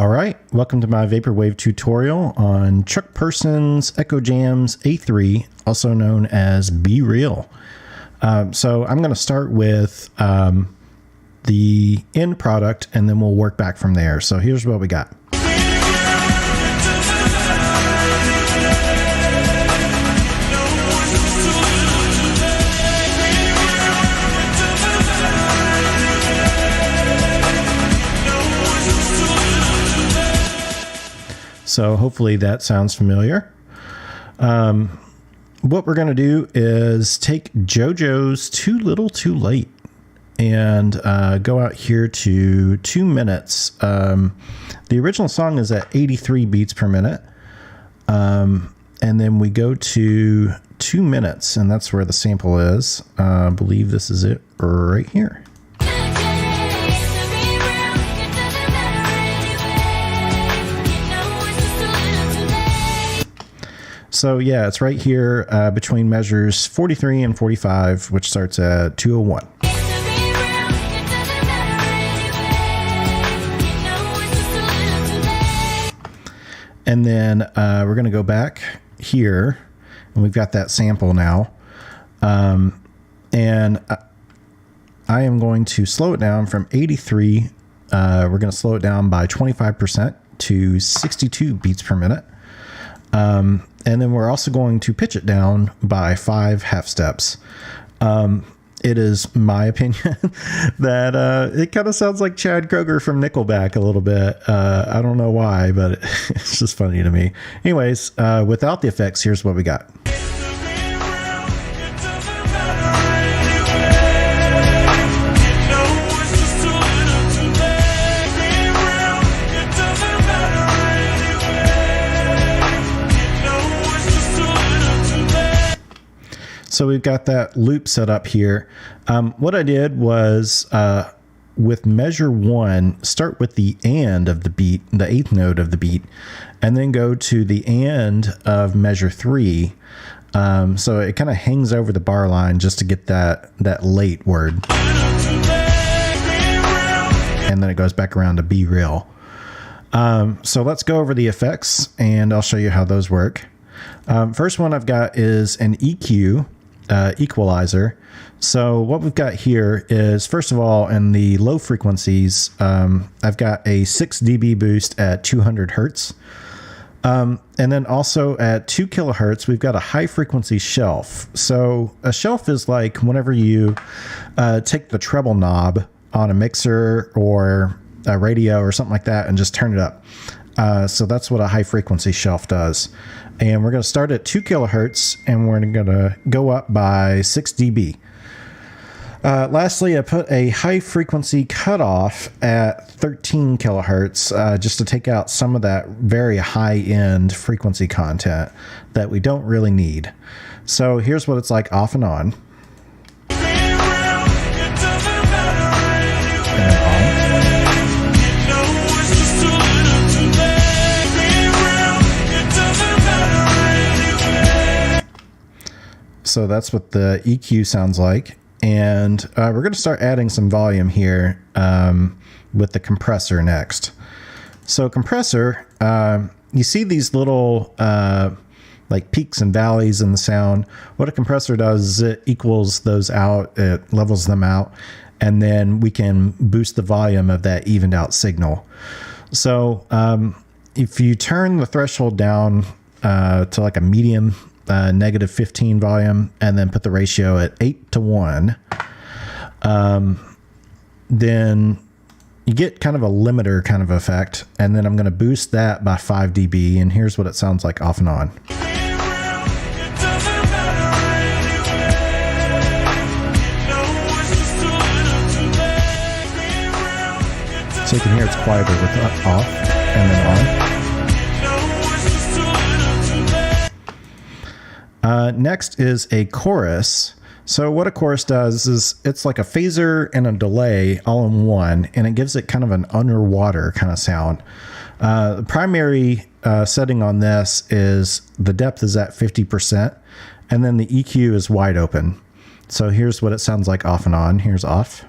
All right, welcome to my vaporwave tutorial on Chuck Person's Eccojams A3, also known as Be Real. So I'm going to start with the end product, and then we'll work back from there. So here's what we got. So hopefully that sounds familiar. What we're going to do is take JoJo's Too Little Too Late and go out here to 2 minutes. The original song is at 83 beats per minute. And then we go to 2 minutes, and that's where the sample is. I believe this is it right here. So yeah, it's right here between measures 43 and 45, which starts at 201. And then we're going to go back here, and we've got that sample now. And I am going to slow it down from 83. We're going to slow it down by 25% to 62 beats per minute. And then we're also going to pitch it down by 5 half steps. It is my opinion that it kind of sounds like Chad Kroeger from Nickelback a little bit. I don't know why, but it's just funny to me. Anyways, without the effects, here's what we got. So we've got that loop set up here. What I did was with measure 1, start with the and of the beat, the 8th note of the beat, and then go to the and of measure 3. So it kind of hangs over the bar line just to get that late word. And then it goes back around to Be Real. So let's go over the effects, and I'll show you how those work. First one I've got is an EQ. Equalizer. So what we've got here is, first of all, in the low frequencies, I've got a 6 dB boost at 200 hertz. And then also at 2 kilohertz, we've got a high frequency shelf. So a shelf is like whenever you take the treble knob on a mixer or a radio or something like that and just turn it up. So that's what a high frequency shelf does. And we're going to start at 2 kilohertz, and we're going to go up by 6 dB. Lastly, I put a high frequency cutoff at 13 kilohertz just to take out some of that very high end frequency content that we don't really need. So here's what it's like off and on. And then on. So that's what the EQ sounds like. And we're going to start adding some volume here with the compressor next. So compressor, you see these little like peaks and valleys in the sound. What a compressor does is it equals those out, it levels them out, and then we can boost the volume of that evened out signal. So if you turn the threshold down to like a medium, negative 15 volume, and then put the ratio at 8:1, then you get kind of a limiter kind of effect. And then I'm going to boost that by 5 dB, and here's what it sounds like off and on. So you can hear it's quieter with off and then on. Next is a chorus. So what a chorus does is it's like a phaser and a delay all in one, and it gives it kind of an underwater kind of sound. The primary setting on this is the depth is at 50%, and then the EQ is wide open. So here's what it sounds like off and on. Here's off.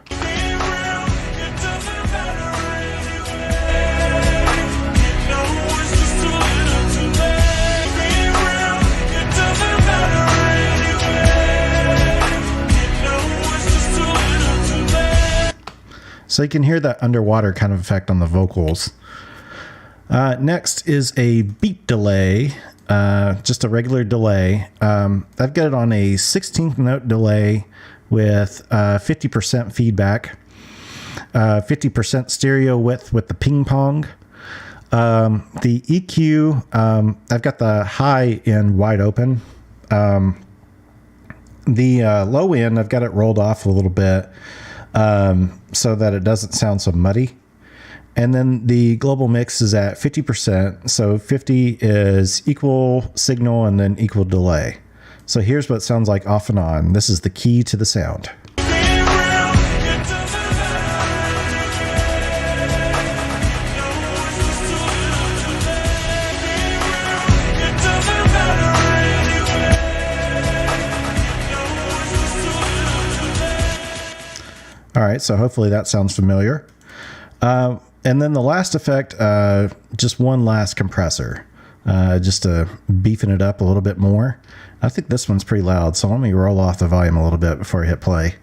So you can hear that underwater kind of effect on the vocals. Next is a beat delay, just a regular delay. I've got it on a 16th note delay with 50% feedback, 50% stereo width with the ping pong. The EQ, I've got the high end wide open. The low end, I've got it rolled off a little bit so that it doesn't sound so muddy. And then the global mix is at 50%. So 50 is equal signal and then equal delay. So here's what it sounds like off and on. This is the key to the sound. All right, so hopefully that sounds familiar. And then the last effect, just one last compressor, just to beefing it up a little bit more. I think this one's pretty loud, so let me roll off the volume a little bit before I hit play.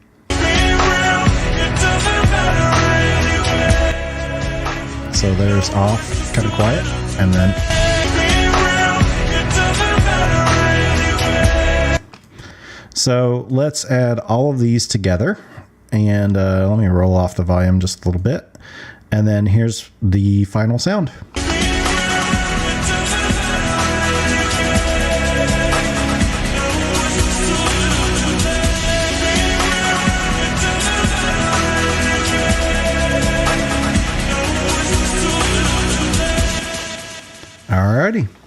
So there's off, kind of quiet, and then... So let's add all of these together. And let me roll off the volume just a little bit. And then here's the final sound. Alrighty.